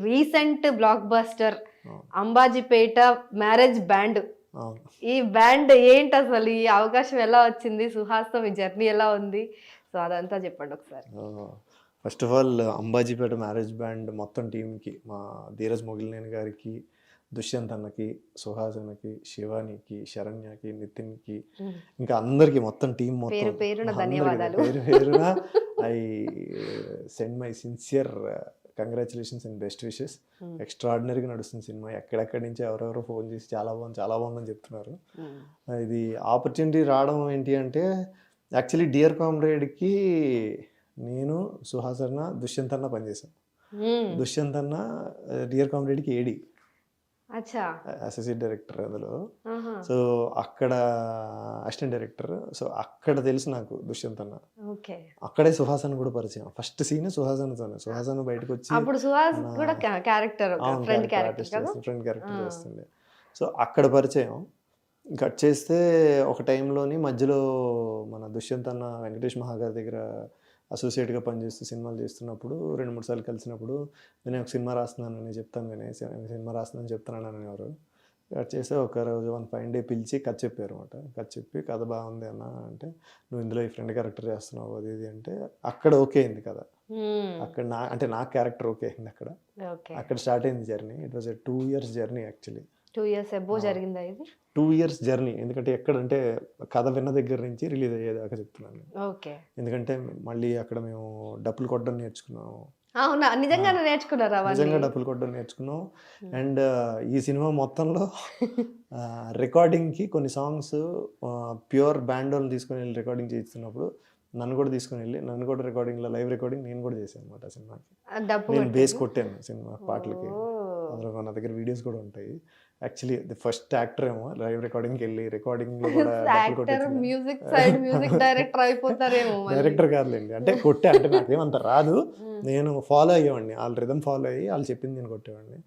Recent block buster అవును. Ambajipeta marriage band. అవును. ఈ బ్యాండ్ ఏంటి అసలు? ఈ అవకాశం ఎలా వచ్చింది? సుహాస్‌తో మీ జర్నీ ఎలా ఉంది? సో, అదంతా చెప్పండి ఒకసారి. First of all Ambajipeta marriage band మొత్తం టీంకి, మా ధీరజ్ మొగిలినేని గారికి, దుష్యంత్ అన్నకి, సుహాసనకి, శివానికి, శరణ్యకి, నితిన్కి, ఇంకా అందరికి మొత్తం టీం మొత్తం పేరు పేరున అందరికీ ధన్యవాదాలు. పేరు పేరున I send my sincere congratulations and best wishes. ఎక్స్ట్రాడినరీగా నడుస్తుంది సినిమా. ఎక్కడెక్కడి నుంచి ఎవరెవరో ఫోన్ చేసి చాలా బాగుందని చెప్తున్నారు. ఇది ఆపర్చునిటీ రావడం ఏంటి అంటే, యాక్చువల్లీ డియర్ కామ్రేడ్కి నేను, సుహాస్ అన్న, దుష్యంత్ అన్న పనిచేశాను. దుష్యంత్ అన్న డియర్ కామ్రేడ్కి ఏడి, అచ్చా, అసోసియేట్ డైరెక్టర్ అందులో. ఆహా, సో అక్కడ అసిస్టెంట్ డైరెక్టర్. సో అక్కడ తెలుసు నాకు దుష్యంత్ అన్న. ఓకే. అక్కడే సుహాసన్ కూడా పరిచయం. First scene సుహాసన్తోనే. సుహాసన్ బయటకు వచ్చి అప్పుడు సుహాస్ కూడా క్యారెక్టర్, ఫ్రెండ్ క్యారెక్టర్ కదా? ఫ్రెండ్ క్యారెక్టర్ చేస్తుండే. సో అక్కడ పరిచయం. కట్ చేస్తే ఒక టైంలోని మధ్యలో మన దుష్యంత్ అన్న వెంకటేష్ మహాగారి దగ్గర అసోసియేట్గా పనిచేస్తూ సినిమాలు చేస్తున్నప్పుడు 2-3 సార్లు కలిసినప్పుడు, నేను ఒక సినిమా రాస్తున్నాను, నేను చెప్తాను, సినిమా రాస్తున్నాను చెప్తున్నాను అనేవారు. కట్ చేస్తే ఒక రోజు వన్ ఫైన్ డే పిలిచి కథ చెప్పారు అనమాట. కథ చెప్పి కథ బాగుంది అన్న అంటే, నువ్వు ఇందులో ఈ ఫ్రెండ్ క్యారెక్టర్ చేస్తున్నావు అది ఇది అంటే, అక్కడ ఓకే అయింది కదా. అక్కడ నా క్యారెక్టర్ ఓకే అయింది అక్కడ. అక్కడ స్టార్ట్ అయింది journey. It was a 2 years journey actually. 2 years అబో జరిగిందా ఇది? 2 years జర్నీ. ఎందుకంటే ఎక్కడంటే కథ విన్న దగ్గర నుంచి రిలీజ్ అయ్యేదాకా చెప్తున్నాను. ఓకే. ఎందుకంటే మళ్ళీ అక్కడ మేము డప్పులు కొట్టడం నేర్చుకున్నాం. అవునా, నిజంగానే నేర్చుకున్నారా? నిజంగా డప్పులు కొట్టడం నేర్చుకున్నాం. అండ్ ఈ సినిమా మొత్తంలో రికార్డింగ్కి కొన్ని సాంగ్స్ ప్యూర్ బ్యాండ్ వాళ్ళని తీసుకొని వెళ్ళి రికార్డింగ్ చేస్తున్నప్పుడు నన్ను కూడా రికార్డింగ్లో లైవ్ రికార్డింగ్ నేను కూడా చేశాను అనమాట. సినిమాకి నేను బేస్ కొట్టాను సినిమా పాటలకి. అందులో నా దగ్గర వీడియోస్ కూడా ఉంటాయి. యాక్చువల్లీ ది ఫస్ట్ యాక్టర్ ఏమో లైవ్ రికార్డింగ్కి వెళ్ళి రికార్డింగ్లో కూడా మ్యూజిక్ డైరెక్టర్ అయిపోతారేమో. డైరెక్టర్ కాదులేండి, అంటే కొట్టే, అంటే నాకేమంత రాదు, నేను ఫాలో అయ్యేవాడిని, వాళ్ళ రిథమ్ ఫాలో అయ్యి వాళ్ళు చెప్పింది నేను కొట్టేవాడిని.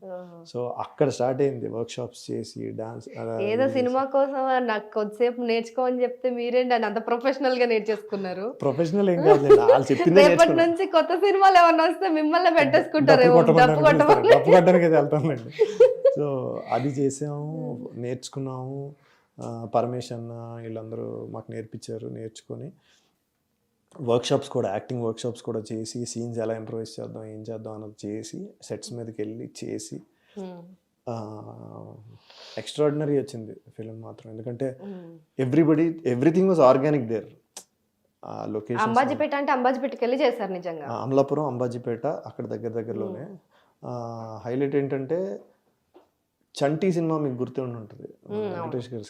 సో అక్కడ స్టార్ట్ అయింది వర్క్ షాప్స్ చేసి డాన్స్. ఏదో సినిమా కోసం నాకు కొద్దిసేపు నేర్చుకోమని చెప్తే మీరేంటి అని అంత ప్రొఫెషనల్ గా నేర్చేసుకున్నారు? ప్రొఫెషనల్ ఏం కాదు, వాళ్ళు చెప్పింది. రేపటి నుంచి కొత్త సినిమాలు ఏమన్నా వస్తే మిమ్మల్ని పెట్టేసుకుంటారేమో, డప్పు కొట్టడానికి వెళ్తానండి. సో అది చేసాము, నేర్చుకున్నాము. పరమేశ్ అన్న వీళ్ళందరూ మాకు నేర్చుకొని వర్క్షాప్స్ కూడా, యాక్టింగ్ వర్క్షాప్స్ కూడా చేసి, సీన్స్ ఎలా ఇంప్రూవైజ్ చేద్దాం, ఏం చేద్దాం అన్నది చేసి, సెట్స్ మీదకి వెళ్ళి చేసి ఎక్స్ట్రాడినరీ వచ్చింది ఫిలిం మాత్రం. ఎందుకంటే everything was organic there. Location Ambajipeta అంటే అంబాజీపేటకి వెళ్ళి చేశారు నిజంగా. అమలాపురం, అంబాజీపేట అక్కడ దగ్గరలోనే. హైలైట్ ఏంటంటే చంటి సినిమా మీకు గుర్తుండి ఉంటుంది, వెంకటేష్ గారి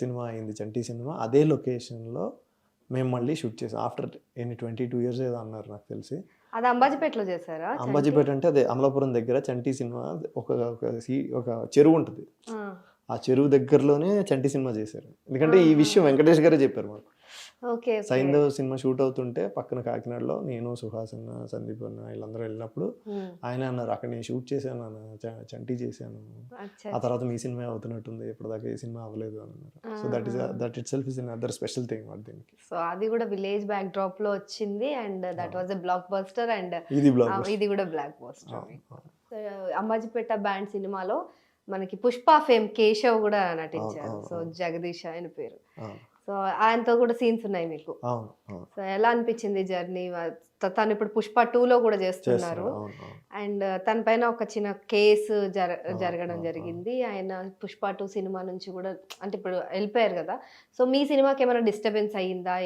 సినిమా అయింది చంటి సినిమా. అదే లొకేషన్లో మేము మళ్ళీ షూట్ చేసాం. ఆఫ్టర్ 22 years ఏదో అన్నారు నాకు తెలిసి. అది అంబాజీపేటలో చేశారా? అంబాజీపేట అంటే అదే అమలాపురం దగ్గర చంటి సినిమా. ఒక చెరువు ఉంటుంది, ఆ చెరువు దగ్గరలోనే చంటి సినిమా చేశారు. ఎందుకంటే ఈ విషయం వెంకటేష్ గారే చెప్పారు మాకు. సైంధవ్ సినిమా షూట్ అవుతుంటే పక్కన కాకినాడలో నేను, సుహాస్ అన్న, సందీప్ అన్న వీళ్ళందరూ వెళ్ళినప్పుడు ఆయన అన్నారు, అక్కడ నేను షూట్ చేశాను అన్న, చంటి చేశాను, ఆ తర్వాత మీ సినిమా అవుతున్నట్టుంది, ఇప్పటిదాకా ఈ సినిమా అవ్వలేదు అని అన్నారు. So that it self is another special thing మాట దీనికి. సో అది కూడా విలేజ్ బ్యాక్ డ్రాప్ లో వచ్చింది and that was a block buster. And ఇది కూడా బ్లాక్ బస్టర్. అంబాజీపేట బ్యాండ్ సినిమాలో మనకి పుష్ప ఫేమ్ కేశవ్ కూడా నటించారు. సో జగదీష్ ఆయన పేరు. సో ఆయనతో కూడా సీన్స్ ఉన్నాయి మీకు. సో ఎలా అనిపించింది జర్నీ? తను ఇప్పుడు పుష్ప 2లో కూడా చేస్తున్నారు. అండ్ తన పైన ఒక చిన్న కేసు జరగడం జరిగింది. ఆయన పుష్ప 2 సినిమా నుంచి కూడా, అంటే ఇప్పుడు వెళ్ళిపోయారు కదా. సో మీ సినిమాకి ఏమైనా డిస్టర్బెన్స్ అయ్యిందా?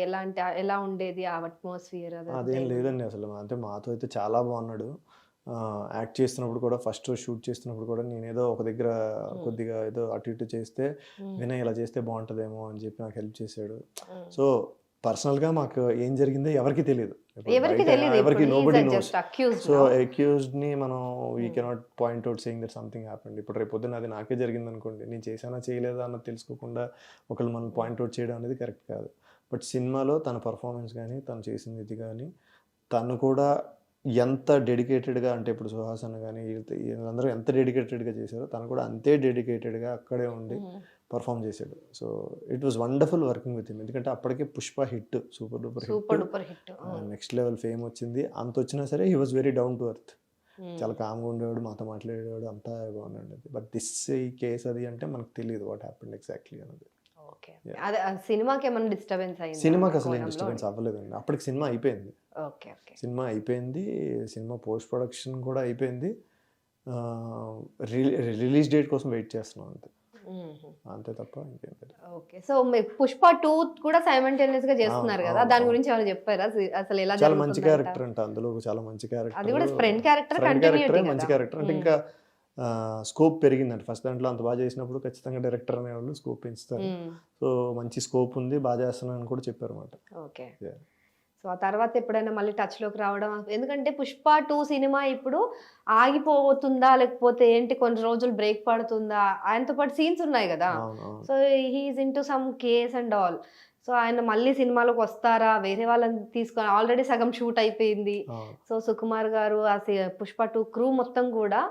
ఎలా ఉండేది ఆ అట్మాస్ఫియర్? అదేం లేదండి అసలు. అంటే మాతో అయితే చాలా బాగున్నాడు. యాక్ట్ చేస్తున్నప్పుడు కూడా, ఫస్ట్ షూట్ చేస్తున్నప్పుడు కూడా నేనేదో ఒక దగ్గర కొద్దిగా ఏదో అటు ఇటు చేస్తే, వినయ్ ఇలా చేస్తే బాగుంటుందేమో అని చెప్పి నాకు హెల్ప్ చేశాడు. సో పర్సనల్గా మాకు ఏం జరిగిందో ఎవరికి తెలియదు, ఎవరికి నోబడీ నోస్. సో అక్యూజ్డ్ని మనం we cannot point out saying that something happened. ఇప్పుడు రేపు పొద్దున్న అది నాకే జరిగింది అనుకోండి, నేను చేశానా చేయలేదా అన్నది తెలుసుకోకుండా ఒకళ్ళు మనం పాయింట్ అవుట్ చేయడం అనేది కరెక్ట్ కాదు. బట్ సినిమాలో తన పర్ఫార్మెన్స్ కానీ, తను చేసింది ఇది కానీ, తను కూడా ఎంత డెడికేటెడ్గా, అంటే ఇప్పుడు సుహాసన్ కానీ వీళ్ళందరూ ఎంత డెడికేటెడ్గా చేశారో తను కూడా అంతే డెడికేటెడ్గా అక్కడే ఉండి పర్ఫామ్ చేశాడు. So it was wonderful working with him. ఎందుకంటే అప్పటికే Pushpa hit, super duper hit, next level fame వచ్చింది. అంత వచ్చినా సరే he was very down to earth. చాలా కామ్గా ఉండేవాడు, మాతో మాట్లాడేవాడు, అంతా బాగుండండి. బట్ దిస్ ఈ కేస్ అది అంటే మనకు తెలియదు వాట్ హ్యాపెండ్ ఎగ్జాక్ట్లీ అనేది. ఓకే. అదే సినిమాకి ఏమైనా డిస్టర్బెన్స్ అయిందా? సినిమాకి అసలు ఏం డిస్టర్బెన్స్ అవ్వలేదండి. అప్పటికి సినిమా అయిపోయింది. ఓకే. ఓకే. సినిమా అయిపోయింది, సినిమా పోస్ట్ ప్రొడక్షన్ కూడా అయిపోయింది. రిలీజ్ డేట్ కోసం వెయిట్ చేస్తున్నాం అంతే, అంతే తప్ప ఇంకేం తెలియదు. ఓకే. సో పుష్ప 2 కూడా సైమల్టేనియస్ గా చేస్తున్నారు కదా, దాని గురించి ఏమైనా చెప్పారా? అసలు ఎలా చాలా మంచి క్యారెక్టర్ అంట అందులో, చాలా మంచి క్యారెక్టర్. అది కూడా ఫ్రెండ్ క్యారెక్టర్, మంచి క్యారెక్టర్ అంటే ఇంకా స్కోప్ పెరిగిందండి. ఫస్ట్ దాంట్లో అంత బాగా చేసినప్పుడు ఖచ్చితంగా డైరెక్టర్ అనేవాళ్ళు స్కోప్ పెంచుతారు. సో మంచి స్కోప్ ఉంది, బాగా చేస్తున్నాను కూడా చెప్పారు అన్నమాట. ఓకే. సో ఆ తర్వాత ఎప్పుడైనా మళ్ళీ టచ్ లోకి రావడం, ఎందుకంటే పుష్ప 2 సినిమా ఇప్పుడు ఆగిపోతుందా లేకపోతే ఏంటి, కొన్ని రోజులు బ్రేక్ పడుతుందా, ఆయనతో పాటు సీన్స్ ఉన్నాయి కదా, so he's into some case and all. So ఆయన మళ్ళీ సినిమాలోకి వస్తారా, వేరే వాళ్ళని తీసుకొని, ఆల్రెడీ సగం షూట్ అయిపోయింది. సో సుకుమార్ గారు ఆ పుష్ప 2 క్రూ మొత్తం కూడా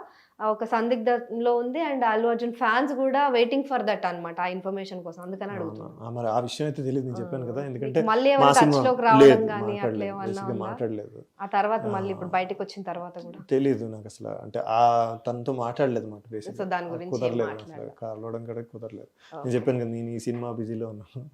ఒక సందిగ్ధంలో ఉంది, అండ్ అల్లు అర్జున్ ఫ్యాన్స్ కూడా వెయిటింగ్ ఫర్ దట్ అన్నమాట, ఆ ఇన్ఫర్మేషన్ కోసం. అందుకని అడుగుతున్నాను. మరి ఆ విషయం అయితే తెలియదు, నేను చెప్పాను కదా. ఎందుకంటే మళ్ళీ టచ్ లోకి రావడం కానీ అట్లా ఏమన్నా మాట్లాడలేదు. ఆ తర్వాత మళ్ళీ ఇప్పుడు బయటకు వచ్చిన తర్వాత కూడా తెలియదు నాకు అసలు, అంటే ఆ తనతో మాట్లాడలేదు మాట. బేసిక్ సో దాని గురించి కుదరలేదు, అసలు కలవడం కూడా కుదరలేదు. నేను చెప్పాను కదా, నేను ఈ సినిమా బిజీలో ఉన్నాను,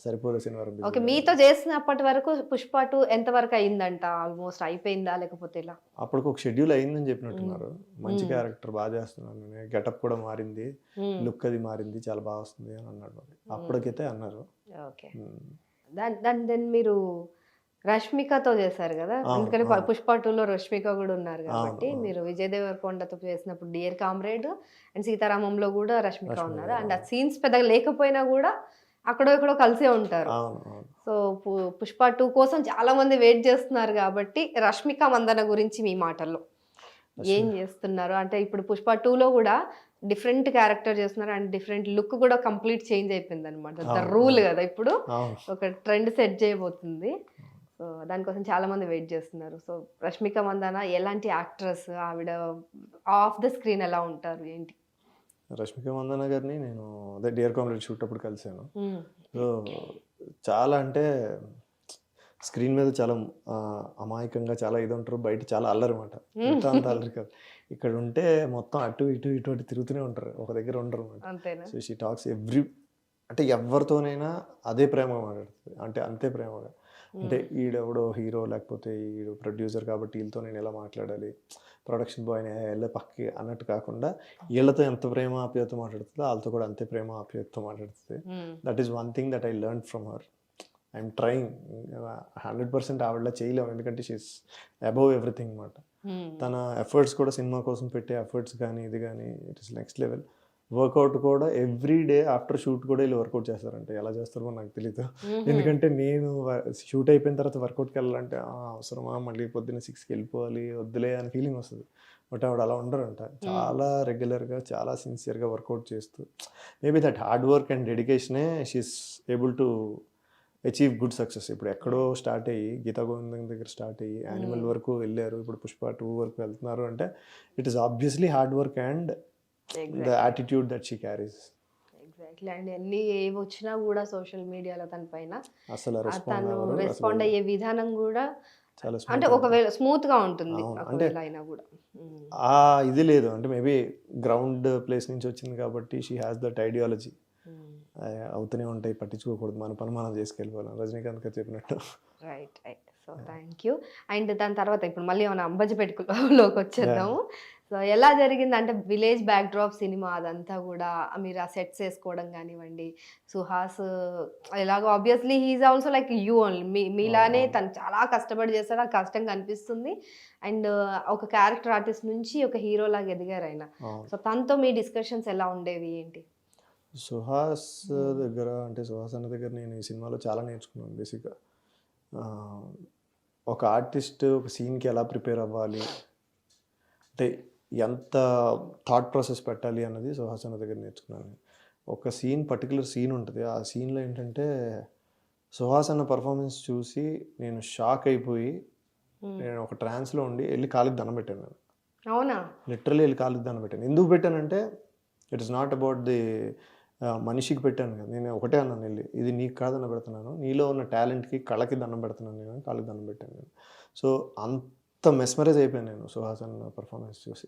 సరిపోలే సినిమా. ఓకే. మీతో చేసినప్పటి వరకు పుష్ప 2 ఎంత వరకు అయిందంట? ఆల్మోస్ట్ అయిపోయిందా లేకపోతే ఇలా? అప్పటికి ఒక షెడ్యూల్ అయిందని చెప్పినట్టున్నారు. మంచి క్యారెక్టర్, బాగా చేస్తున్నాను, గెటప్ కూడా మారింది, లుక్ అది మారింది, చాలా బాగా వస్తుంది అని అన్నాడు. అప్పటికైతే అన్నారు. ఓకే. దెన్ మీరు రష్మికతో చేశారు కదా, ఎందుకంటే పుష్ప 2లో రష్మిక కూడా ఉన్నారు కాబట్టి. మీరు విజయ్ దేవరకొండతో చేసినప్పుడు డియర్ కామ్రేడ్ అండ్ సీతారామంలో కూడా రష్మిక ఉన్నారు. అండ్ ఆ సీన్స్ పెద్దగా లేకపోయినా కూడా అక్కడో ఇక్కడో కలిసే ఉంటారు. సో పుష్ప 2 కోసం చాలా మంది వెయిట్ చేస్తున్నారు కాబట్టి రష్మిక మందన గురించి మీ మాటల్లో ఏం చేస్తున్నారు? అంటే ఇప్పుడు పుష్ప 2లో కూడా డిఫరెంట్ క్యారెక్టర్ చేస్తున్నారు అండ్ డిఫరెంట్ లుక్ కూడా కంప్లీట్ చేంజ్ అయిపోయింది అనమాట. ద రూల్ కదా, ఇప్పుడు ఒక ట్రెండ్ సెట్ చేయబోతుంది. సో దానికోసం చాలా మంది వెయిట్ చేస్తున్నారు. సో రష్మిక మందాన ఎలాంటి యాక్ట్రెస్, ఆవిడ ఆఫ్ ద స్క్రీన్ ఎలా ఉంటారు ఏంటి? రష్మిక మందాన గారిని నేను అదే డియర్ కామ్రేడ్ షూట్ అప్పుడు కలిసాను. సో చాలా అంటే స్క్రీన్ మీద చాలా అమాయకంగా, చాలా ఇది ఉంటారు, బయట చాలా అల్లరి మాట, అంత అల్లరి కాదు. ఇక్కడ ఉంటే మొత్తం అటు ఇటు ఇటు అటు తిరుగుతూనే ఉంటారు, ఒక దగ్గర ఉండరు అనమాట. సో షీ టాక్స్ అంటే ఎవరితోనైనా అదే ప్రేమ మాట్లాడుతుంది, అంటే అంతే ప్రేమగా. అంటే ఈడెవడో హీరో లేకపోతే ఈడు ప్రొడ్యూసర్ కాబట్టి వీళ్ళతో నేను ఎలా మాట్లాడాలి, ప్రొడక్షన్ బాయ్ని వెళ్ళే పక్కకి అన్నట్టు కాకుండా, వీళ్ళతో ఎంత ప్రేమ ఆప్యాయతతో మాట్లాడుతుందో వాళ్ళతో కూడా అంతే ప్రేమ ఆప్యాయతతో మాట్లాడుతుంది. That is one thing that I learn from her. I'm trying 100% ఆవిడలా చేయలేము, ఎందుకంటే షీఈస్ అబౌవ్ ఎవ్రీథింగ్ అనమాట. తన ఎఫర్ట్స్ కూడా, సినిమా కోసం పెట్టే ఎఫర్ట్స్ కానీ ఇది కానీ it is next level. Workout కూడా ఎవ్రీ డే ఆఫ్టర్ షూట్ కూడా వీళ్ళు వర్కౌట్ చేస్తారంటే, ఎలా చేస్తారో నాకు తెలీదు. ఎందుకంటే నేను షూట్ అయిపోయిన తర్వాత వర్కౌట్కి వెళ్ళాలంటే అవసరమా, మళ్ళీ పొద్దున్న 6కి వెళ్ళిపోవాలి, వద్దులే అని ఫీలింగ్ వస్తుంది. బట్ ఆవిడ అలా ఉండరంట, చాలా రెగ్యులర్గా, చాలా సిన్సియర్గా వర్కౌట్ చేస్తూ, maybe that hard work and డెడికేషనే she's able to achieve good success. ఇప్పుడు ఎక్కడో స్టార్ట్ అయ్యి గీతా గోవిందం దగ్గర స్టార్ట్ అయ్యి యానిమల్ వరకు వెళ్ళారు, ఇప్పుడు పుష్ప 2 వరకు వెళ్తున్నారు అంటే it is obviously hard work and the attitude that she carries. Exactly. And ఎన్ని ఏవి వచ్చినా కూడా సోషల్ మీడియాలో తన పైన అసలు తను రెస్పాండ్ అయ్యే విధానం కూడా అంటే ఒకవేళ స్మూత్ గా ఉంటుంది, అంటే అయినా కూడా ఆ ఇది లేదు. అంటే మేబీ గ్రౌండ్ ప్లేస్ నుంచి వచ్చింది కాబట్టి షీ హ్యాస్ దట్ ఐడియాలజీ. అవుతూనే ఉంటాయి, పట్టించుకోకూడదు, మన పని మనం చేసుకెళ్ళిపోవాలి, రజనీకాంత్ గారు చెప్పినట్టు. Right right. So thank you. And దాని తర్వాత ఇప్పుడు మళ్ళీ మన అంబజిపేటలోకి వచ్చేద్దాము. సో ఎలా జరిగింది అంటే విలేజ్ బ్యాక్ డ్రాప్ సినిమా అదంతా కూడా, మీరు ఆ సెట్స్ వేసుకోవడం కానివ్వండి, సుహాస్ ఎలాగో obviously he's also like you only, మీలానే తను చాలా కష్టపడి చేస్తాడు, ఆ కష్టం కనిపిస్తుంది. అండ్ ఒక క్యారెక్టర్ ఆర్టిస్ట్ నుంచి ఒక హీరో లాగా ఎదిగారు ఆయన. సో తనతో మీ డిస్కషన్స్ ఎలా ఉండేవి ఏంటి? సుహాస్ దగ్గర, అంటే సుహాస్ అన్న దగ్గర నేను ఈ సినిమాలో చాలా నేర్చుకున్నాను. బేసిక్గా ఒక ఆర్టిస్ట్ ఒక సీన్కి ఎలా ప్రిపేర్ అవ్వాలి, అంటే ఎంత థాట్ ప్రాసెస్ పెట్టాలి అన్నది సుహాస్ అన్న దగ్గర నేర్చుకున్నాను. ఒక సీన్, పర్టికులర్ సీన్ ఉంటుంది, ఆ సీన్లో ఏంటంటే సుహాస్ అన్న పర్ఫార్మెన్స్ చూసి నేను షాక్ అయిపోయి, నేను ఒక ట్రాన్స్లో ఉండి వెళ్ళి కాలికి దండం పెట్టాను. నేను అవునా, లిటరల్లీ వెళ్ళి కాలికి దండం పెట్టాను. ఎందుకు పెట్టానంటే it is not about the మనిషికి పెట్టాను కదా, నేను ఒకటే అన్నాను వెళ్ళి, ఇది నీకు కాదన్న పెడుతున్నాను, నీలో ఉన్న టాలెంట్కి, కళకి దండం పెడుతున్నాను, నేను కాళ్ళకి దండం పెట్టాను నేను. సో అంత మొత్తం మెస్మరైజ్ అయిపోయాను నేను సుహాసన్ పర్ఫార్మెన్స్ చూసి.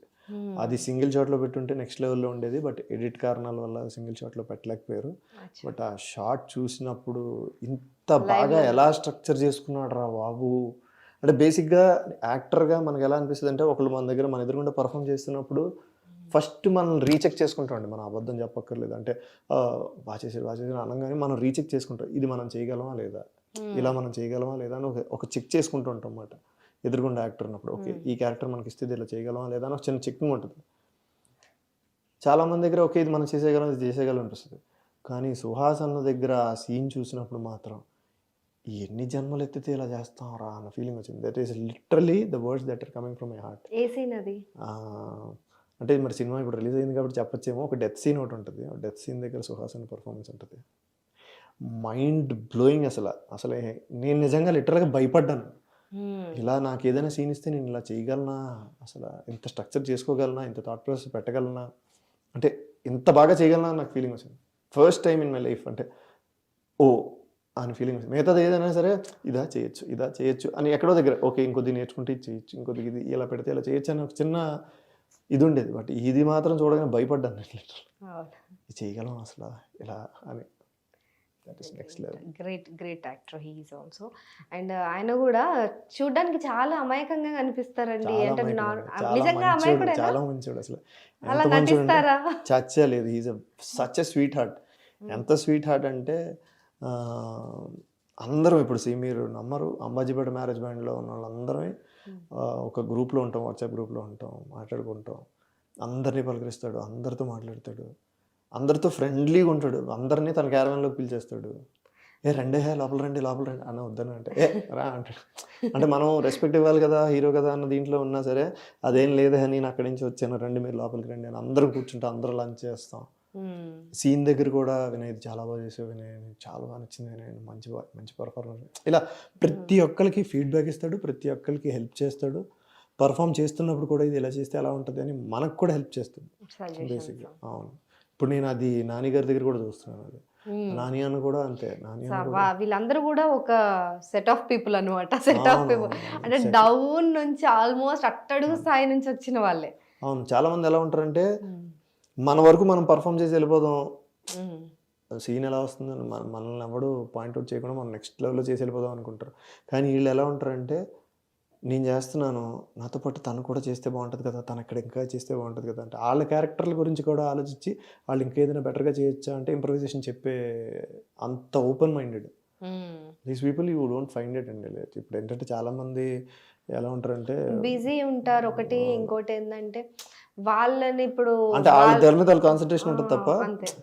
అది సింగిల్ షాట్లో పెట్టుంటే నెక్స్ట్ లెవెల్లో ఉండేది, బట్ ఎడిట్ కారణాల వల్ల సింగిల్ షాట్లో పెట్టలేకపోయారు. బట్ ఆ షాట్ చూసినప్పుడు ఇంత బాగా ఎలా స్ట్రక్చర్ చేసుకున్నాడు రా బాబు. అంటే బేసిక్గా యాక్టర్గా మనకు ఎలా అనిపిస్తుంది అంటే, ఒకళ్ళు మన దగ్గర మన ఎదురుగుండా పర్ఫామ్ చేస్తున్నప్పుడు ఫస్ట్ మనం రీచెక్ చేసుకుంటామండి. మనం అబద్ధం చెప్పక్కర్లేదు. అంటే బాగా చేసాడు అనగానే మనం రీచెక్ చేసుకుంటాం, ఇది మనం చేయగలమా లేదా, ఇలా మనం చేయగలమా లేదా అని ఒక చెక్ చేసుకుంటూ ఉంటాం అన్నమాట. ఎదురుగుండా యాక్టర్ ఉన్నప్పుడు ఓకే ఈ క్యారెక్టర్ మనకి ఇస్తే ఇలా చేయగలమా లేదా అని ఒక చిన్న చెక్కింగ్ ఉంటుంది. చాలామంది దగ్గర ఓకే ఇది మనం చేసేయగలం, ఇది చేసేయగలం అనిపిస్తుంది. కానీ సుహాస్ అన్న దగ్గర ఆ సీన్ చూసినప్పుడు మాత్రం ఎన్ని జన్మలు ఎత్తితే ఇలా చేస్తాం రా అన్న ఫీలింగ్ వచ్చింది. That is literally the words that are coming from my heart. ఏ సీన్ అది? అంటే మరి సినిమా ఇప్పుడు రిలీజ్ అయింది కాబట్టి చెప్పచ్చేమో. ఒక డెత్ సీన్ ఒకటి ఉంటుంది. డెత్ సీన్ దగ్గర సుహాసన్ పర్ఫార్మెన్స్ ఉంటుంది. Mind blowing. అసలు నేను నిజంగా లిటరల్గా భయపడ్డాను. ఇలా నాకు ఏదైనా సీన్ ఇస్తే నేను ఇలా చేయగలనా, అసలు ఇంత స్ట్రక్చర్ చేసుకోగలనా, ఇంత థాట్ ప్రాసెస్ పెట్టగలనా, అంటే ఇంత బాగా చేయగలనా నాకు ఫీలింగ్ వచ్చింది. First time in my life. అంటే ఓ అని ఫీలింగ్ వచ్చింది. మిగతాది ఏదైనా సరే ఇదా చేయొచ్చు అని ఎక్కడో దగ్గర ఓకే ఇంకొద్ది నేర్చుకుంటే ఇది చేయొచ్చు, ఇంకొద్ది ఇది ఇలా పెడితే ఇలా చేయొచ్చు అని ఒక చిన్న ఇది ఉండేది. బట్ ఇది మాత్రం చూడగానే భయపడ్డాను నేను. ఇది చేయగలం అసలు ఇలా అని. Great actor he is also. And ఆయన కూడా చూడడానికి చాలా అమాయకంగా కనిపిస్తారండి. అంటే నిజంగా అమాయకుడే, చాలా మంచివాడు అసలు. అలా నటిస్తారా? చచ్చా లేదు. He's such a sweet heart. ఎంత స్వీట్ హార్ట్ అంటే అందరం ఇప్పుడు మీరు నమ్మరు, అంబాజీపేట మ్యారేజ్ బ్యాండ్లో ఉన్న వాళ్ళందరం ఒక గ్రూప్లో ఉంటాం, వాట్సాప్ గ్రూప్లో ఉంటాం, మాట్లాడుకుంటాం. అందరినీ పలకరిస్తాడు, అందరితో మాట్లాడతాడు, అందరితో ఫ్రెండ్లీగా ఉంటాడు, అందరినీ తన క్యారవాన్లోకి పిలిచేస్తాడు. రండి లోపల రండి అన్న వద్దని అంటే రా అంటాడు. అంటే మనం రెస్పెక్ట్ ఇవ్వాలి కదా, హీరో కదా అన్న దీంట్లో ఉన్నా సరే అదేం లేదే నేను అక్కడి నుంచి వచ్చాను, రండి మీరు లోపలికి రండి అని అందరం కూర్చుంటాం, అందరం లంచ్ చేస్తాం. సీన్ దగ్గర కూడా వినయ్ ఇది చాలా బాగా చేసావు, వినయ్ చాలా బాగా నచ్చింది, వినయ్ మంచి పర్ఫార్మెన్స్. ఇలా ప్రతి ఒక్కరికి ఫీడ్బ్యాక్ ఇస్తాడు, ప్రతి ఒక్కరికి హెల్ప్ చేస్తాడు. పర్ఫామ్ చేస్తున్నప్పుడు కూడా ఇది ఎలా చేస్తే ఎలా ఉంటుంది అని మనకు కూడా హెల్ప్ చేస్తుంది బేసిక్గా. అవును. ఇప్పుడు నేను అది నాని గారి దగ్గర కూడా చూస్తున్నాను. అది నాని అన్న కూడా అంతే. వీళ్ళందరూ కూడా ఒక సెట్ ఆఫ్ పీపుల్ అనమాట. సెట్ ఆఫ్ పీపుల్ అంటే డౌన్ నుంచి ఆల్మోస్ట్ అట్టడుగు స్థాయి నుంచి వచ్చిన వాళ్ళే. అవును. చాలా మంది ఎలా ఉంటారంటే మన వరకు మనం పర్ఫామ్ చేసి వెళ్ళిపోదాం, సీన్ ఎలా వస్తుందని మనల్ని ఎవడు పాయింట్అవుట్ చేయకుండా మనం నెక్స్ట్ లెవెల్లో చేసి వెళ్ళిపోదాం అనుకుంటారు. కానీ వీళ్ళు ఎలా ఉంటారంటే నేను చేస్తున్నాను, నాతో పాటు తను కూడా చేస్తే బాగుంటుంది కదా, తను అక్కడ ఇంకా చేస్తే బాగుంటుంది కదా అంటే వాళ్ళ క్యారెక్టర్ల గురించి కూడా ఆలోచించి వాళ్ళు ఇంకేదైనా బెటర్గా చేయొచ్చా అంటే ఇంప్రవైజేషన్ చెప్పే అంత open minded. These people you don't find it అండి. ఇప్పుడు ఏంటంటే చాలామంది ఎలా ఉంటారంటే బిజీ ఉంటారు. ఒకటి ఇంకోటి ఏంటంటే వాళ్ళని ఇప్పుడు అంటే వాళ్ళ దాని మీద కాన్సన్ట్రేషన్ ఉంటుంది తప్ప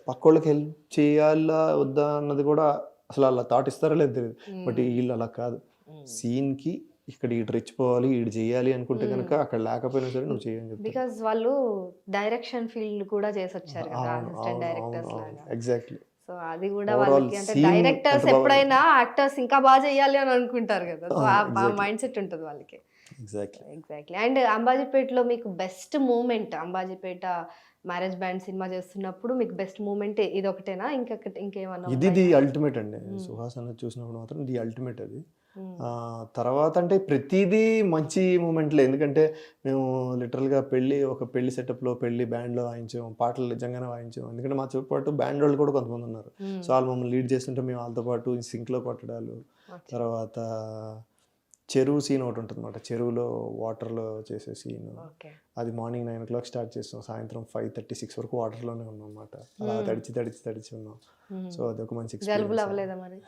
పక్కోళ్ళకి హెల్ప్ చేయాలా వద్దా అన్నది కూడా అసలు అలా థాట్ ఇస్తారో లేదు తెలియదు. బట్ వీళ్ళు అలా కాదు. సీన్కి ఇక్కడ ఈడు రెచ్చిపోవాలి, ఈడు చేయాలి అనుకుంటే కనుక అక్కడ లేకపోయినా సరే నువ్వు చేయని చెప్పి. బికాజ్ వాళ్ళు డైరెక్షన్ ఫీల్డ్ కూడా చేసి వచ్చారు కదా, అసిస్టెంట్ డైరెక్టర్స్ లాగా. ఎగ్జాక్ట్లీ. సో అది కూడా వాళ్ళకి అంటే డైరెక్టర్స్ ఎప్పుడైనా యాక్టర్స్ ఇంకా బాగా చేయాలి అని అనుకుంటారు కదా, సో ఆ మైండ్ సెట్ ఉంటుంది వాళ్ళకి. ఎగ్జాక్ట్లీ. అండ్ అంబాజీపేటలో మీకు best moment, Ambajipeta marriage band సినిమా చేస్తున్నప్పుడు మీకు బెస్ట్ మూమెంట్ ఇది ఒకటేనా, ఇంకేమన్నా? ఇది అల్టిమేట్ అండి. సుహాస్ అన్నది చూసినప్పుడు మాత్రం ఇది అల్టిమేట్. అది తర్వాత అంటే ప్రతిదీ మంచి మూమెంట్లే. ఎందుకంటే మేము లిటరల్గా ఒక పెళ్లి సెటప్లో పెళ్లి బ్యాండ్లో వాయించాం, పాటలు నిజంగానే వాయించాం. ఎందుకంటే మా పాటు బ్యాండ్ వాళ్ళు కూడా కొంతమంది ఉన్నారు. సో వాళ్ళు మమ్మల్ని లీడ్ చేస్తుంటే మేము వాళ్ళతో పాటు సింక్లో కొట్టడాలు. తర్వాత చెరువు సీన్ ఒకటి ఉంటుంది అన్నమాట, చెరువులో వాటర్లో చేసే సీన్. అది మార్నింగ్ 9 o'clock స్టార్ట్ చేస్తాం, సాయంత్రం 5:36 వరకు వాటర్లోనే ఉన్నాం అన్నమాట. అలా తడిచి ఉన్నాం. సో అదొక మంచి ఎక్స్పీరియన్స్.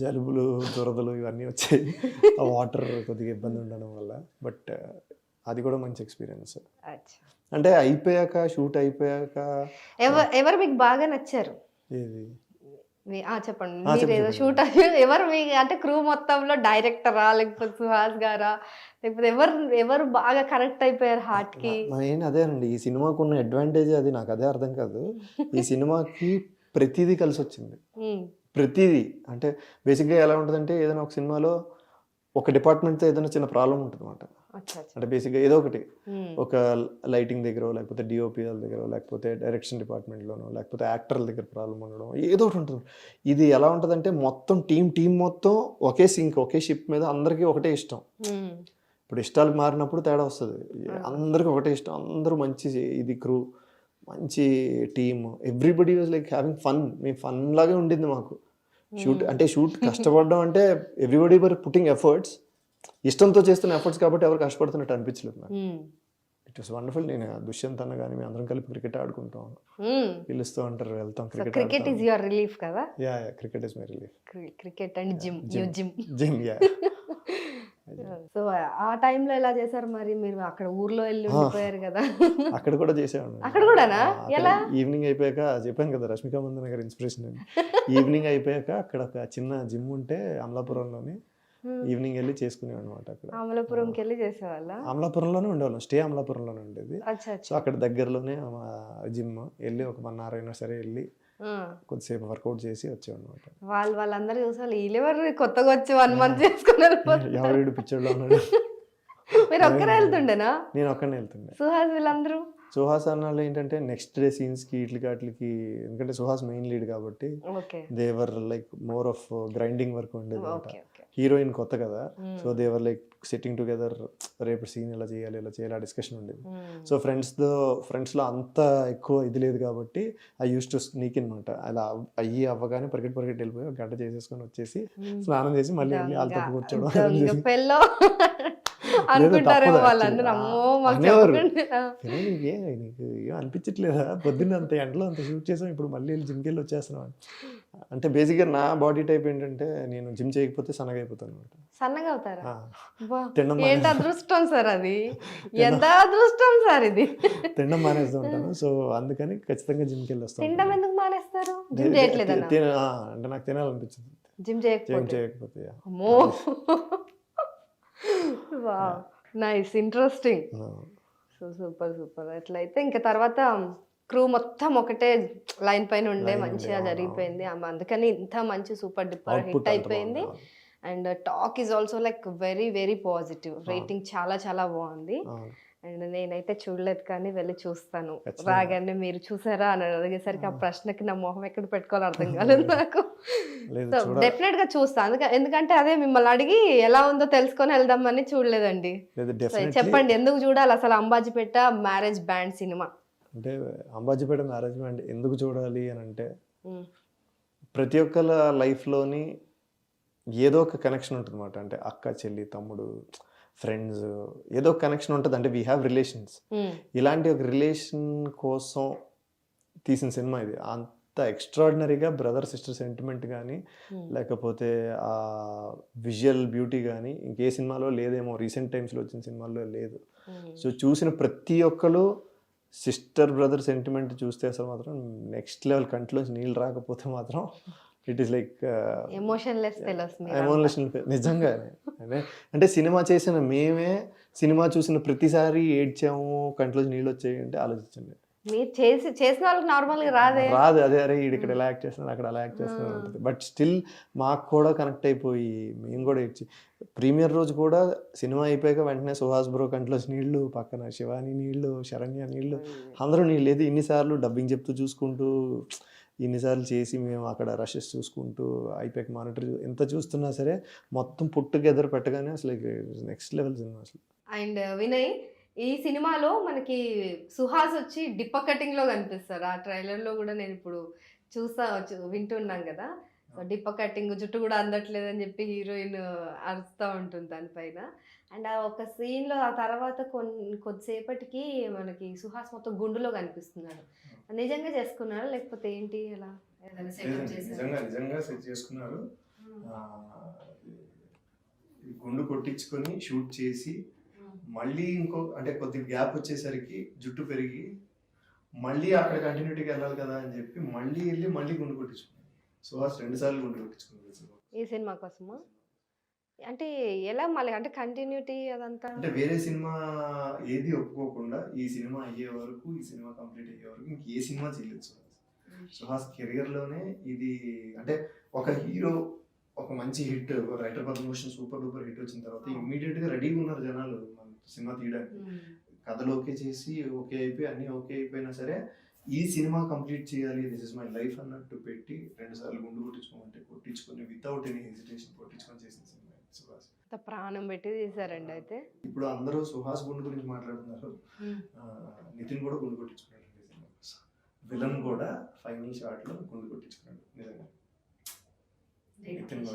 జలుబులు దురదలు ఇవన్నీ వచ్చాయి ఆ వాటర్ కొద్దిగా ఇబ్బంది ఉండడం వల్ల. బట్ అది కూడా మంచి ఎక్స్పీరియన్స్. అంటే షూట్ అయిపోయాక ఎవరు మీకు బాగా నచ్చారు? ఏది చెప్పండి. మీరు ఏదో షూట్ ఎవరు మీ అంటే క్రూ మొత్తంలో డైరెక్టరా లేకపోతే సుహాస్ గారా లేకపోతే ఎవరు బాగా కనెక్ట్ అయిపోయారు హార్ట్ కి? అదేనండి ఈ సినిమాకు ఉన్న అడ్వాంటేజ్ అది. నాకు అదే అర్థం కాదు. ఈ సినిమాకి ప్రతిదీ కలిసి వచ్చింది. ప్రతిదీ అంటే బేసిక్గా ఎలా ఉంటుందంటే ఏదైనా ఒక సినిమాలో ఒక డిపార్ట్మెంట్తో ఏదైనా చిన్న ప్రాబ్లం ఉంటుంది అన్నమాట. అంటే బేసిక్గా ఏదో ఒకటి, ఒక లైటింగ్ దగ్గర లేకపోతే డిఓపి దగ్గర లేకపోతే డైరెక్షన్ డిపార్ట్మెంట్లోనో లేకపోతే యాక్టర్ల దగ్గర ప్రాబ్లం ఉండడం ఏదో ఒకటి ఉంటుంది. ఇది ఎలా ఉంటుందంటే మొత్తం టీం మొత్తం ఒకే సింక్ ఒకే షిప్ మీద అందరికీ ఒకటే ఇష్టం. ఇప్పుడు ఇష్టాలు మారినప్పుడు తేడా వస్తుంది. అందరికి ఒకటే ఇష్టం, అందరూ మంచి ఇది క్రూ, మంచి team, everybody was like having fun. Me fun లాగే ఉండింది మాకు. షూట్ కష్టపడడం అంటే ఎవ్రీబడి వర్ పుట్టింగ్ ఎఫర్ట్స్, ఇష్టంతో చేస్తున్న ఎఫర్ట్స్ కాబట్టి ఎవరు కష్టపడుతున్నట్టు అనిపించలేదు నాకు. It was wonderful. నేను దుష్యంత్ అన్న కానీ మేము అందరం కలిపి క్రికెట్ ఆడుకుంటాం, పిలుస్తూ ఉంటారు, వెళ్తాం క్రికెట్ ఈజ్ యువర్ రిలీఫ్ కదా? Yeah cricket is my relief. Cricket and gym yeah. So ఆ టైంలో ఎలా చేశారు మరి? మీరు అక్కడ ఊర్లో వెళ్ళి ఉండిపోయారు కదా. అక్కడ కూడా చేసేవాడిని. అక్కడ కూడానా? ఎలా? ఈవినింగ్ అయిపోయాక చెప్పాను కదా రష్మిక మందన గారి ఇన్స్పిరేషన్ అని. ఈవినింగ్ అయిపోయాక అక్కడ ఒక చిన్న జిమ్ ఉంటే అమలాపురంలోని, ఈవినింగ్ వెళ్ళి చేసుకునేవాడు అనమాట. అక్కడ అమలాపురంకి వెళ్ళి చేసేవాళ్ళ? అమలాపురంలోనే ఉండేవాళ్ళం, స్టే అమలాపురంలోనే ఉండేది. సో అక్కడ దగ్గరలోనే జిమ్ వెళ్ళి ఒక 1 hour అయినా సరే వెళ్ళి కొద్దిసేపు వర్కౌట్ చేసి వచ్చాడు అనమాట. వాళ్ళందరూ చూసారు ఈలెవరు కొత్తగా వచ్చి 1 month చేసుకుని ఎవరు పిచ్చోళ్ళు ఉన్నాడు. మీరు ఒక్కరే వెళ్తుండేనా? నేను ఒక్కనే వెళ్తుండే. సుహాస్ వీళ్ళందరూ? సుహాస్ అన్నాళ్ళు ఏంటంటే నెక్స్ట్ డే సీన్స్కి వాటికి, ఎందుకంటే సుహాస్ మెయిన్ లీడ్ కాబట్టి they were like more of grinding work ఉండేది అనమాట. హీరోయిన్ కొత్త కదా, so they were like setting together, రేపు సీన్ ఎలా చేయాలి ఆ డిస్కషన్ ఉండేది. సో ఫ్రెండ్స్లో అంత ఎక్కువ ఇది లేదు కాబట్టి ఐ యూస్ టు స్నీక్ అనమాట. అలా అవ్వగానే పరిగెట్టి వెళ్ళిపోయి 1 గంట చేసేసుకొని వచ్చేసి స్నానం చేసి మళ్ళీ వెళ్ళి వాళ్ళ తప్పు కూర్చోవడం. నీకు ఏం అనిపించట్లేదా, పొద్దున్న అంత ఎండలో అంత షూట్ చేసాం, ఇప్పుడు మళ్ళీ వెళ్ళి జిమ్కి వెళ్ళి వచ్చేస్తున్నాం అంటే బేసిక్గా నా బాడీ టైప్ ఏంటంటే నేను జిమ్ చేయకపోతే సన్నగా అయిపోతాను అనమాట. సన్నగా అవుతారా? ఏంటి అదృష్టం సార్, అది ఎంత అదృష్టం సార్ ఇది. తినడం మానేస్తూ ఉంటాను, సో అందుకని ఖచ్చితంగా జిమ్కి వెళ్ళి వస్తాను. తినడం ఎందుకు మానేస్తారు? జిమ్ చేయట్లేదు అంటే నాకు తినాలనిపించింది జిమ్ చేయకపోతే. అమ్మో, నైస్, ఇంట్రెస్టింగ్. So super. అట్లయితే ఇంకా తర్వాత క్రూ మొత్తం ఒకటే లైన్ పైన ఉండే మంచిగా జరిగిపోయింది. అందుకని ఇంత మంచి సూపర్ డూపర్ హిట్ అయిపోయింది. And talk is also like very very positive. Rating చాలా బాగుంది. అండ్ నేనైతే చూడలేదు కానీ వెళ్ళి చూస్తాను. రాగానే మీరు చూసారా అని అడిగేసరికి ఆ ప్రశ్నకి నా మొహం ఎక్కడ పెట్టుకోవాలో అర్థం కాలేదు నాకు. సో డెఫినెట్ గా చూస్తాను, ఎందుకంటే అదే మిమ్మల్ని అడిగి ఎలా ఉందో తెలుసుకొని వెళ్దామని చూడలేదండి. చెప్పండి ఎందుకు చూడాలి అసలు అంబాజీపేట మ్యారేజ్ బ్యాండ్ సినిమా? అంటే అంబాజీపేట మ్యారేజ్ బ్యాండ్ ఎందుకు చూడాలి అని అంటే, ప్రతి ఒక్కళ్ళ లైఫ్లోని ఏదో ఒక కనెక్షన్ ఉంటుంది అనమాట. అంటే అక్క, చెల్లి, తమ్ముడు, ఫ్రెండ్స్, ఏదో ఒక కనెక్షన్ ఉంటుంది. అంటే వీ హ్యావ్ రిలేషన్స్. ఇలాంటి ఒక రిలేషన్ కోసం తీసిన సినిమా ఇది. అంత ఎక్స్ట్రాడినరీగా బ్రదర్ సిస్టర్ సెంటిమెంట్ కానీ, లేకపోతే ఆ విజువల్ బ్యూటీ కానీ ఇంకే సినిమాలో లేదేమో, రీసెంట్ టైమ్స్లో వచ్చిన సినిమాల్లో లేదు. సో చూసిన ప్రతి ఒక్కరు సిస్టర్ బ్రదర్ సెంటిమెంట్ చూస్తే అసలు మాత్రం నెక్స్ట్ లెవెల్, కంట్లోంచి నీళ్ళు రాకపోతే మాత్రం ఇట్ ఈస్ లైక్ ఎమోషన్లెస్. నిజంగానే అంటే సినిమా చేసిన మేమే సినిమా చూసిన ప్రతిసారి ఏడ్చాము, కంట్లోంచి నీళ్ళు వచ్చాయి అంటే ఆలోచించండి. మీరు చేసిన వాళ్ళకి నార్మల్గా రాదు. అదే అరే ఇక్కడ ఎలా యాక్ట్ చేస్తున్నాను, అక్కడ అలా యాక్ట్ చేస్తున్నాను ఉంటుంది. బట్ స్టిల్ మాకు కూడా కనెక్ట్ అయిపోయి మేము కూడా ఇచ్చి, ప్రీమియర్ రోజు కూడా సినిమా అయిపోయాక వెంటనే సుహాస్ బ్రో కంట్లో నీళ్లు, పక్కన శివాని నీళ్లు, శరణ్య నీళ్లు, అందరూ నీళ్ళు. లేదు ఇన్నిసార్లు డబ్బింగ్ చెప్తూ చూసుకుంటూ, ఇన్నిసార్లు చేసి మేము అక్కడ రషెస్ చూసుకుంటూ, ఐపాక్ మానిటర్ ఎంత చూస్తున్నా సరే మొత్తం పుట్ టుగెదర్ పెట్టగానే అసలు నెక్స్ట్ లెవెల్ సినిమా అసలు. అండ్ వినయ్, ఈ సినిమాలో మనకి సుహాస్ వచ్చి డిప్ప కటింగ్ లో కనిపిస్తారు. ఆ ట్రైలర్ లో కూడా నేను ఇప్పుడు వింటున్నాను కదా. సో డిప్ప కటింగ్, జుట్టు కూడా అందట్లేదని చెప్పి హీరోయిన్ అరుస్తూ ఉంటుంది దానిపైన. అండ్ ఆ ఒక సీన్ లో ఆ తర్వాత కొద్దిసేపటికి మనకి సుహాస్ మొత్తం గుండులో కనిపిస్తున్నాడు. నిజంగా చేసుకున్నారా లేకపోతే ఏంటి? అలా నిజంగా సెట్ చేసుకున్నారు. గుండు కొట్టించుకొని షూట్ చేసి మళ్ళీ అంటే కొద్దిగా గ్యాప్ వచ్చేసరికి జుట్టు పెరిగి మళ్ళీ అక్కడ కంటిన్యూటీకి వెళ్ళాలి కదా అని చెప్పి మళ్ళీ వెళ్ళి మళ్ళీ గుండు కొట్టించుకున్నాను. సుహాస్ 2 సార్లు గుండు కొట్టించుకున్నాను ఈ సినిమా కోసమా? అంటే ఎలా మళ్ళీ, అంటే కంటిన్యూటీ అదంతా అంటే వేరే సినిమా ఏది ఒప్పుకోకుండా ఈ సినిమా అయ్యే వరకు, ఈ సినిమా కంప్లీట్ అయ్యే వరకు ఇంకే సినిమా చేయలేదు సుహాస్ కెరియర్లోనే. ఇది అంటే ఒక హీరో ఒక మంచి hit, writer Padma Bhushan super duper hit వచ్చిన తర్వాత ఇమ్మీడియట్గా రెడీగా ఉన్నారు జనాలు సినిమా తీయడానికి. కథలు ఓకే చేసి ఓకే అయిపోయి అన్నీ ఓకే అయిపోయినా సరే ఈ సినిమా కంప్లీట్ చేయాలి, దిస్ ఇస్ మై లైఫ్ అన్నట్టు పెట్టి 2 సార్లు గుండు కొట్టించుకోమంటే కొట్టించుకొని వితౌట్ ఎనీ హెసిటేషన్ కొట్టించుకొని చేసిన సినిమా సుహాస్. అంత ప్రాణం పెట్టి తీసారండి అయితే. ఇప్పుడు అందరూ సుహాస్ గుండు గురించి మాట్లాడుతున్నారు, నితిన్ కూడా గుండు కొట్టించుకున్నాడు విలన్ కూడా ఫైనల్ షాట్ లో గుండు కొట్టించుకున్నాడు నిజంగా. Nitin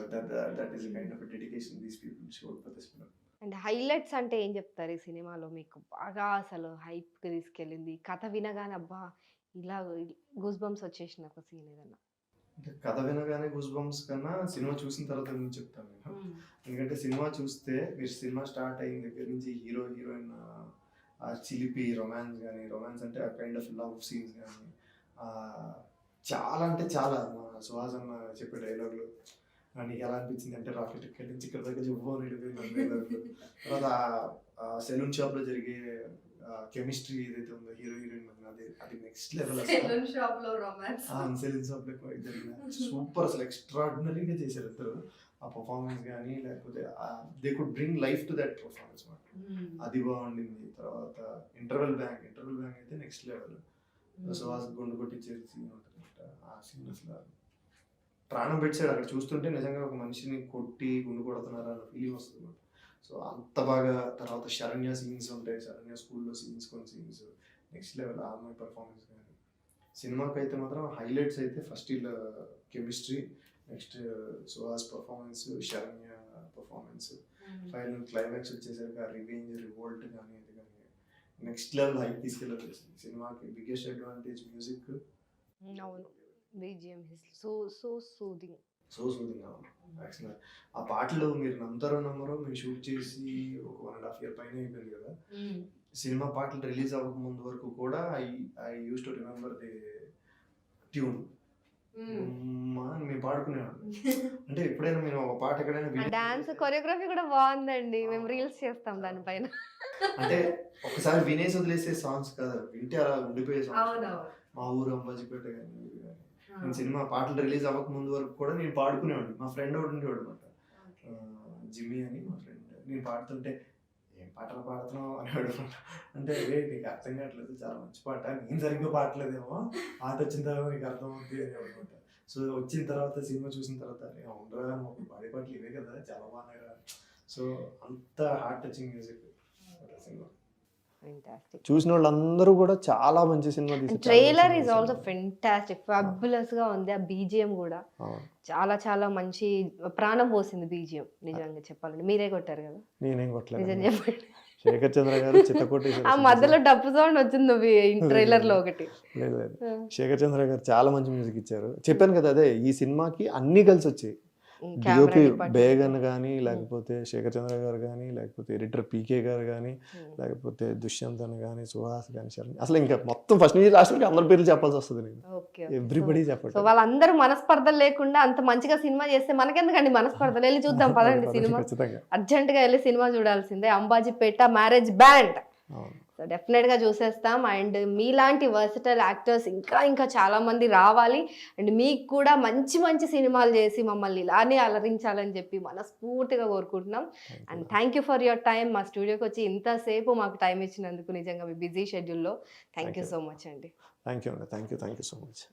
that is kind of dedication these people showed for this film. And highlights అంటే ఏం చెప్తారు ఈ సినిమాలో? మీకు బాగా అసలు హైప్కి తీసుకెళ్ళింది, కథ వినగానే అబ్బా ఇలా గూస్ బంప్స్ వచ్చేసిన ఒక సీన్ ఏదన్నా? అంటే కథ వినగానే గూస్ బంప్స్ కన్నా సినిమా చూసిన తర్వాత నేను చెప్తాను నేను. ఎందుకంటే సినిమా చూస్తే మీరు సినిమా స్టార్ట్ అయిన దగ్గర నుంచి హీరో హీరోయిన్ ఆ చిలిపి రొమాన్స్ అంటే ఆ కైండ్ ఆఫ్ లవ్ సీన్స్ కానీ చాలా అంటే చాలా మా సుహాస్ అన్న చెప్పే డైలాగులు నీకు ఎలా అనిపించింది అంటే రాకెట్ ఇక్కడి నుంచి ఇక్కడ దగ్గర చెప్పని వెళ్ళిపోయింది. తర్వాత సెలూన్ షాప్ లో జరిగే కెమిస్ట్రీ ఏదైతే ఉందో హీరో హీరోయిన్ అది నెక్స్ట్ లెవెల్. సెలూన్ షాప్ లో రొమాన్స్, సెలూన్ షాప్ లో జరిగిన సూపర్ అసలు ఎక్స్ట్రాడినరీగా చేశారు ఇద్దరు. ఆ పర్ఫార్మెన్స్ కానీ లేకపోతే they could bring life to that performance మాట, అది బాగుండింది. తర్వాత ఇంటర్వెల్ బ్యాంక్ అయితే నెక్స్ట్ లెవెల్. సుహాస్ గుండు కొట్టించే సీన్ ఉంటుంది, ఆ సీన్ అసలు ప్రాణం పెట్టాడు. అక్కడ చూస్తుంటే నిజంగా ఒక మనిషిని కొట్టి గుండు కొడుతున్నారా అన్న ఫీలింగ్ వస్తుంది. సో అంత బాగా. తర్వాత శరణ్య సీన్స్ ఉంటాయి, శరణ్య స్కూల్లో సీన్స్, కొన్ని సీన్స్ నెక్స్ట్ లెవెల్. ఆ అమ్మాయి పర్ఫార్మెన్స్ కానీ సినిమాకి అయితే మాత్రం హైలైట్స్ అయితే ఫస్ట్ ఇలా chemistry, next Suhas performance, Saranya performance, final climax వచ్చేసరికి ఆ రివెంజ్ రివోల్ట్ కానీ అది కానీ నెక్స్ట్ లెవెల్ హైప్ తీసుకెళ్ళారు సినిమాకి. Biggest advantage music. అవును, BGM is so soothing. యాక్చువల్గా ఆ పాటలు మీరు నమ్మరో మేము షూట్ చేసి ఒక 1.5 year పైన అయిపోయింది కదా. సినిమా పాటలు రిలీజ్ అవ్వక ముందు వరకు కూడా I use to remember the tune. మేము పాడుకునేవాళ్ళం. అంటే ఎప్పుడైనా మేము ఒక పాట ఎక్కడైనా డాన్స్ కొరియోగ్రఫీ కూడా బాగుందండి, మేము రీల్స్ చేస్తాం దానిపైన. అంటే ఒకసారి వినేసి వదిలేసే సాంగ్స్ కాదు, వింటే అలా ఉండిపోయే సాంగ్స్. మా ఊరు అంబాజీపేట కానీ నేను సినిమా పాటలు రిలీజ్ అవ్వక ముందు వరకు కూడా నేను పాడుకునేవాడిని. మా ఫ్రెండ్ ఒకటి ఉండేవాడు అనమాట, జిమ్మీ అని మా ఫ్రెండ్. నేను పాడుతుంటే ఏం పాటలు పాడుతున్నావు అనేవాడు అనమాట. అంటే నీకు అర్థం కావట్లేదు, చాలా మంచి పాట, నేను సరిగ్గా పాడలేదేమో, పాట వచ్చిన తర్వాత నీకు అర్థం అవుతుంది అనేవాడు అనమాట. సో వచ్చిన తర్వాత సినిమా చూసిన తర్వాత ఉండరా పాడే పాటలు ఇవే కదా, చాలా బాగున్నాయి. సో అంత హార్ట్ టచింగ్ మ్యూజిక్ సినిమా. చూసిన వాళ్ళందరూ కూడా చాలా మంచి సినిమా తీశారు. Trailer is also fantastic, fabulous గా ఉంది. ఆ BGM కూడా చాలా చాలా మంచి ప్రాణం పోసింది BGM. నిజంగా చెప్పాలండి, మీరే కొట్టారు కదా? నేనేం కొట్టలేదు, నిజం చెప్పండి. శేఖర్ చంద్ర గారు చిత్తకొట్టి ఆ మధ్యలో డప్పు సౌండ్ వచ్చింది ట్రైలర్ లో ఒకటి. లేదు శేఖర్ చంద్ర గారు చాలా మంచి మ్యూజిక్ ఇచ్చారు. చెప్పాను కదా, అదే ఈ సినిమాకి అన్ని కలిసి వచ్చాయి. డిఓపి బేగన్ కానీ, లేకపోతే శేఖర్ చంద్ర గారు కానీ, లేకపోతే ఎడిటర్ PK గారు కానీ, లేకపోతే దుష్యంత్ అని కానీ, సుహాస్ కానీ, శరణ్, అసలు ఇంకా మొత్తం ఫస్ట్ నుంచి లాస్ట్ వరకు అందరి పేర్లు చెప్పాల్సి వస్తుంది నేను. ఎవ్రీబడి చెప్పండి. సో వాళ్ళందరూ మనస్పర్ధలు లేకుండా అంత మంచిగా సినిమా చేస్తే మనకెందుకండి మనస్పర్ధలు? వెళ్ళి చూద్దాం పదండి సినిమా. అర్జెంట్ గా వెళ్ళి సినిమా చూడాల్సిందే, అంబాజీపేట మ్యారేజ్ బ్యాండ్. సో డెఫినెట్గా చూసేస్తాం. అండ్ మీలాంటి వర్సటైల్ యాక్టర్స్ ఇంకా ఇంకా చాలామంది రావాలి. అండ్ మీకు కూడా మంచి మంచి సినిమాలు చేసి మమ్మల్ని ఇలానే అలరించాలని చెప్పి మనస్ఫూర్తిగా కోరుకుంటున్నాం. And thank you for your time. మా స్టూడియోకి వచ్చి ఇంతసేపు మాకు టైం ఇచ్చినందుకు నిజంగా మీ బిజీ షెడ్యూల్లో థ్యాంక్ యూ సో మచ్ అండి. Thank you so much.